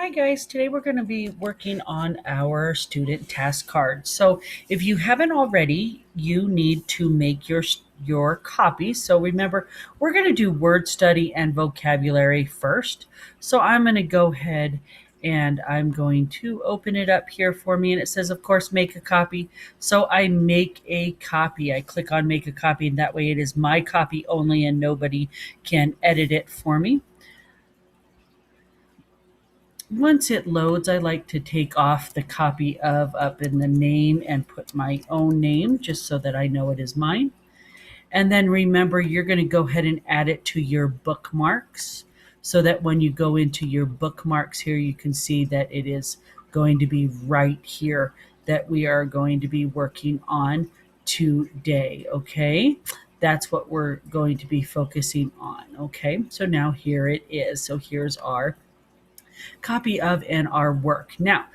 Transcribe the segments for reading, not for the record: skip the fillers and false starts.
Hi guys, today we're going to be working on our student task card. So if you haven't already, you need to make your copy. So remember, we're going to do word study and vocabulary first. So I'm going to go ahead and I'm going to open it up here for me, and it says, of course, make a copy. So I make a copy. I click on make a copy, and that way it is my copy only and nobody can edit it for me. Once it loads, I like to take off the copy of up in the name and put my own name just so that I know it is mine. And then remember, you're going to go ahead and add it to your bookmarks so that when you go into your bookmarks here, you can see that it is going to be right here that we are going to be working on today. Okay. That's what we're going to be focusing on. Okay. So now here it is. So here's our copy of and our work. Now,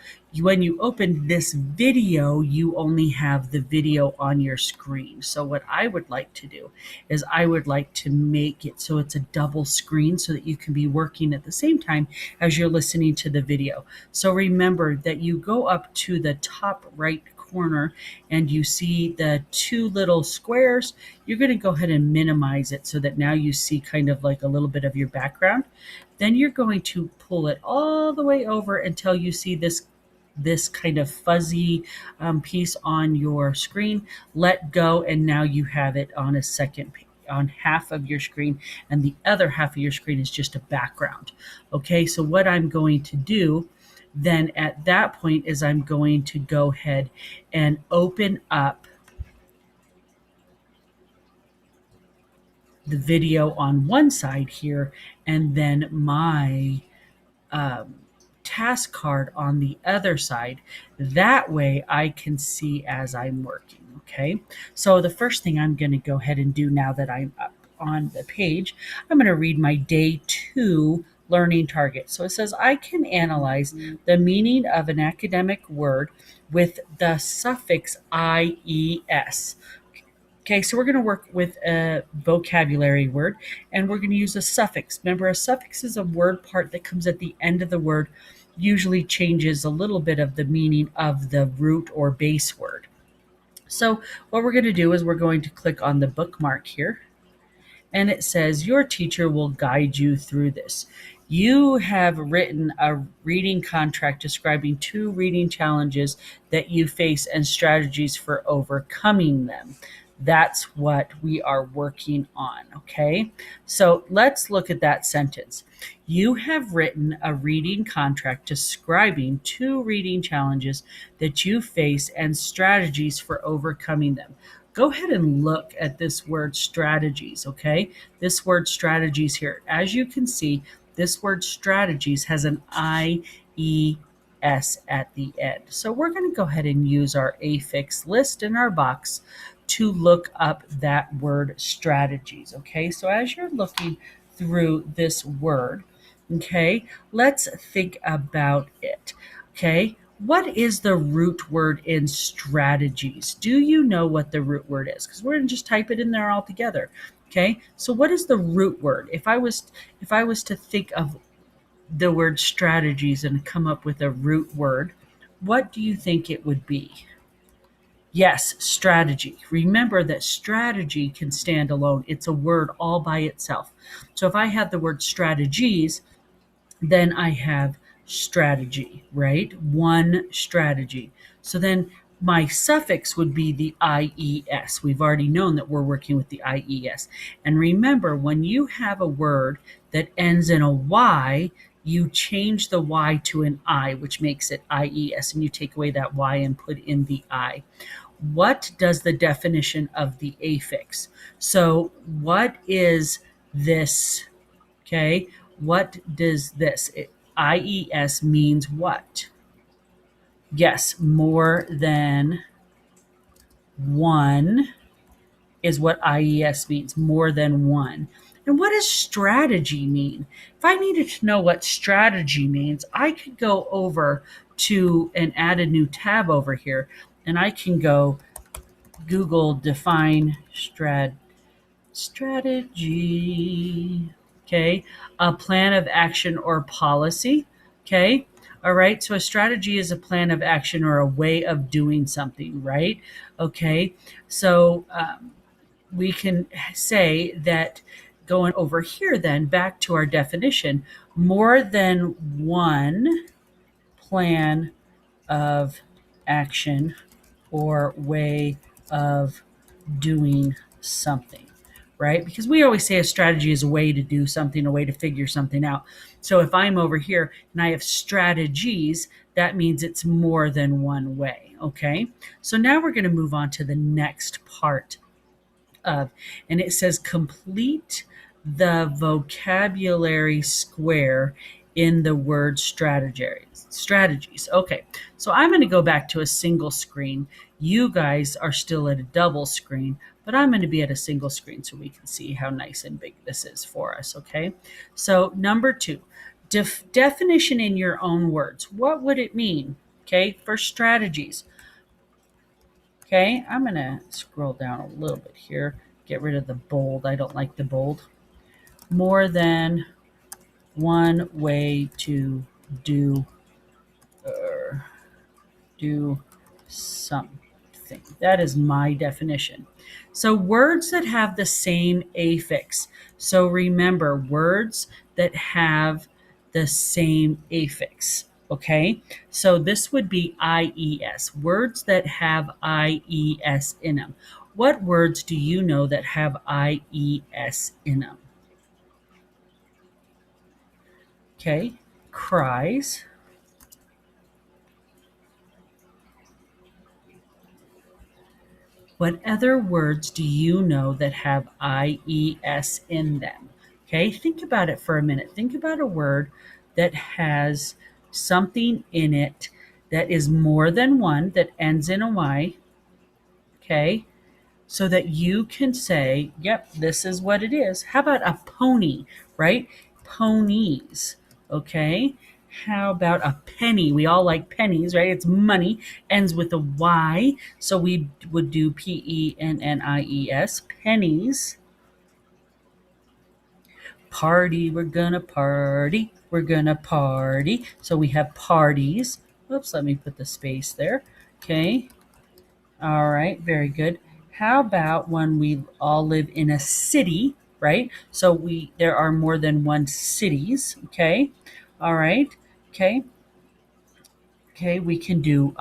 when you open this video, you only have the video on your screen. So what I would like to do is I would like to make it so it's a double screen so that you can be working at the same time as you're listening to the video. So remember that you go up to the top right corner and you see the two little squares. You're going to go ahead and minimize it so that now you see kind of like a little bit of your background. Then you're going to pull it all the way over until you see this kind of fuzzy piece on your screen. Let go, and now you have it on a second on half of your screen, and the other half of your screen is just a background. Okay, so what I'm going to do then at that point is I'm going to go ahead and open up the video on one side here, and then my task card on the other side. That way I can see as I'm working. Okay, so the first thing I'm going to go ahead and do now that I'm up on the page, I'm going to read my day 2 learning target. So it says, I can analyze the meaning of an academic word with the suffix IES. Okay, so we're going to work with a vocabulary word, and we're going to use a suffix. Remember, a suffix is a word part that comes at the end of the word, usually changes a little bit of the meaning of the root or base word. So what we're going to do is we're going to click on the bookmark here, and it says, your teacher will guide you through this. You have written a reading contract describing 2 reading challenges that you face and strategies for overcoming them. That's what we are working on, okay? So let's look at that sentence. You have written a reading contract describing 2 reading challenges that you face and strategies for overcoming them. Go ahead and look at this word strategies, okay? This word strategies here. As you can see, this word strategies has an IES at the end. So we're going to go ahead and use our affix list in our box to look up that word strategies, okay? So as you're looking through this word, okay, let's think about it, okay? What is the root word in strategies? Do you know what the root word is? Because we're going to just type it in there all together. Okay, so what is the root word? If I was to think of the word strategies and come up with a root word, what do you think it would be? Yes, strategy. Remember that strategy can stand alone. It's a word all by itself. So if I have the word strategies, then I have strategy, right? One strategy. So then my suffix would be the IES. We've already known that we're working with the IES. And remember, when you have a word that ends in a Y, you change the Y to an I, which makes it IES, and you take away that Y and put in the I. What does the definition of the affix? So what is this? Okay, what does this? IES means what? Yes, more than one is what IES means, more than one. And what does strategy mean? If I needed to know what strategy means, I could go over to and add a new tab over here, and I can go Google define strategy. Okay, a plan of action or policy. Okay, All right. So a strategy is a plan of action or a way of doing something, right? Okay. So we can say that going over here, then back to our definition, more than one plan of action or way of doing something, right? Because we always say a strategy is a way to do something, a way to figure something out. So if I'm over here and I have strategies, that means it's more than one way, okay? So now we're going to move on to the next part of, and it says complete the vocabulary square in the word strategies. Okay, so I'm going to go back to a single screen. You guys are still at a double screen, but I'm going to be at a single screen so we can see how nice and big this is for us. Okay, so number 2, definition in your own words. What would it mean? Okay, for strategies. Okay, I'm going to scroll down a little bit here. Get rid of the bold. I don't like the bold. More than one way to do do something. That is my definition. So words that have the same affix. So remember, words that have the same affix. Okay, so this would be IES, words that have IES in them. What words do you know that have IES in them? Okay, cries. What other words do you know that have IES in them? Okay, think about it for a minute. Think about a word that has something in it that is more than one, that ends in a Y. Okay, so that you can say, yep, this is what it is. How about a pony, right? Ponies, okay? How about a penny? We all like pennies, right? It's money, ends with a Y, so we would do PENNIES, pennies. Party, we're gonna party, we're gonna party. So we have parties. Oops, let me put the space there. Okay, all right, very good. How about when we all live in a city, right? So there are more than one cities, okay? All right. Okay. Okay, we can do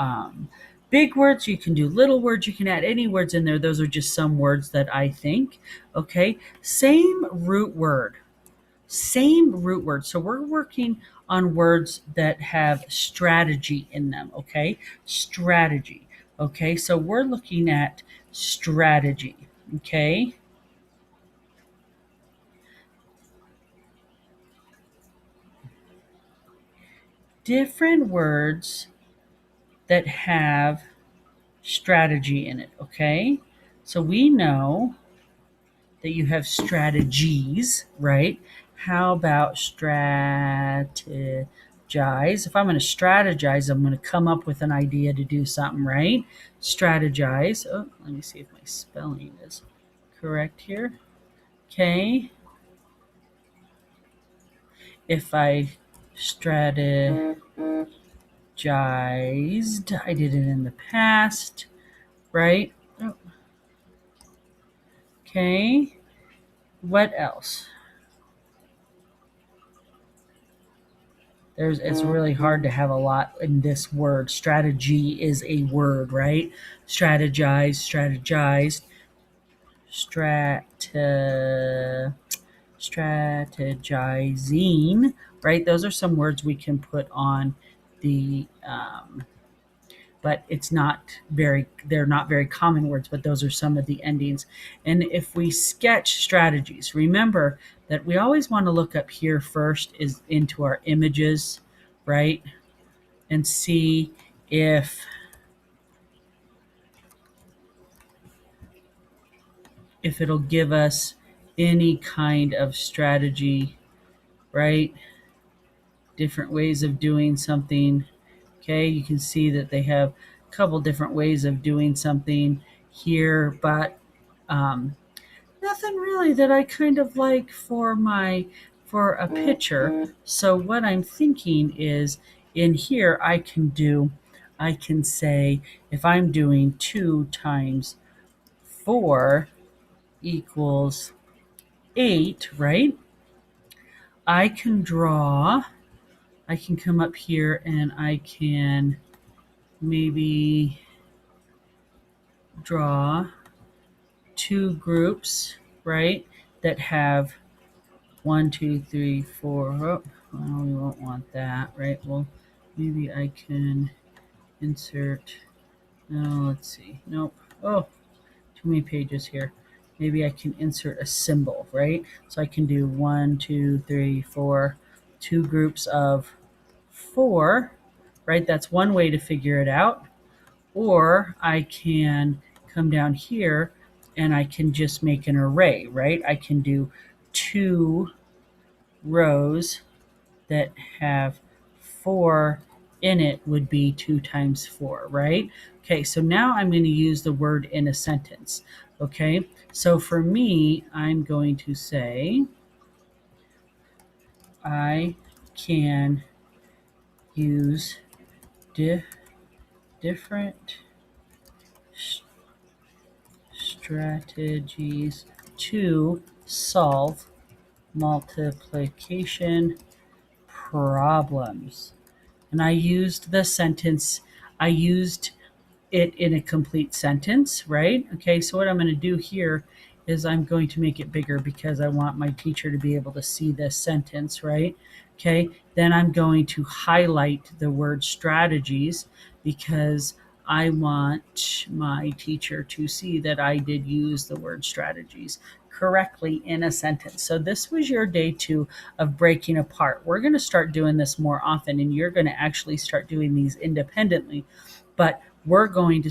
big words, you can do little words, you can add any words in there. Those are just some words that I think. Okay? Same root word. Same root word. So we're working on words that have strategy in them, okay? Strategy. Okay, so we're looking at strategy, okay? Different words that have strategy in it, okay? So we know that you have strategies, right? How about strategize? If I'm going to strategize, I'm going to come up with an idea to do something, right? Strategize. Oh, let me see if my spelling is correct here. Okay. If I strategized, I did it in the past, right? Oh, okay. What else? It's really hard to have a lot in this word. Strategy is a word, right? Strategized, strate, strategizing, right? Those are some words we can put on the but they're not very common words, but those are some of the endings. And if we sketch strategies, remember that we always want to look up here first is into our images, right? And see if it'll give us any kind of strategy, right? Different ways of doing something. Okay, you can see that they have a couple different ways of doing something here, but nothing really that I kind of like for a picture. So what I'm thinking is in here I can say if I'm doing 2 times 4 equals 8, right? I can come up here and I can maybe draw 2 groups, right, that have 1, 2, 3, 4. Oh, well, we won't want that, right? Well, maybe I can insert. No, let's see. Nope. Oh, too many pages here. Maybe I can insert a symbol, right? So I can do 1, 2, 3, 4, 2 groups of 4, right? That's one way to figure it out. Or I can come down here and I can just make an array, right? I can do 2 rows that have 4 in it would be 2 times 4, right? Okay, so now I'm going to use the word in a sentence. Okay, so for me, I'm going to say I can use different strategies to solve multiplication problems. And I used it in a complete sentence, right? Okay, so what I'm going to do here is I'm going to make it bigger because I want my teacher to be able to see this sentence, right? Okay, then I'm going to highlight the word strategies because I want my teacher to see that I did use the word strategies correctly in a sentence. So this was your day 2 of breaking apart. We're going to start doing this more often, and you're going to actually start doing these independently, but we're going to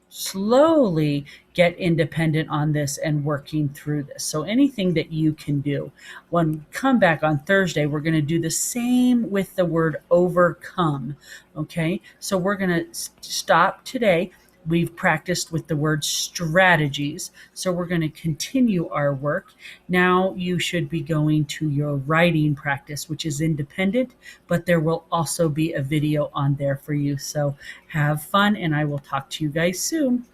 slowly get independent on this and working through this. So anything that you can do. When we come back on Thursday, we're going to do the same with the word overcome. Okay, so we're going to stop today. We've practiced with the word strategies, so we're going to continue our work. Now you should be going to your writing practice, which is independent, but there will also be a video on there for you. So have fun, and I will talk to you guys soon.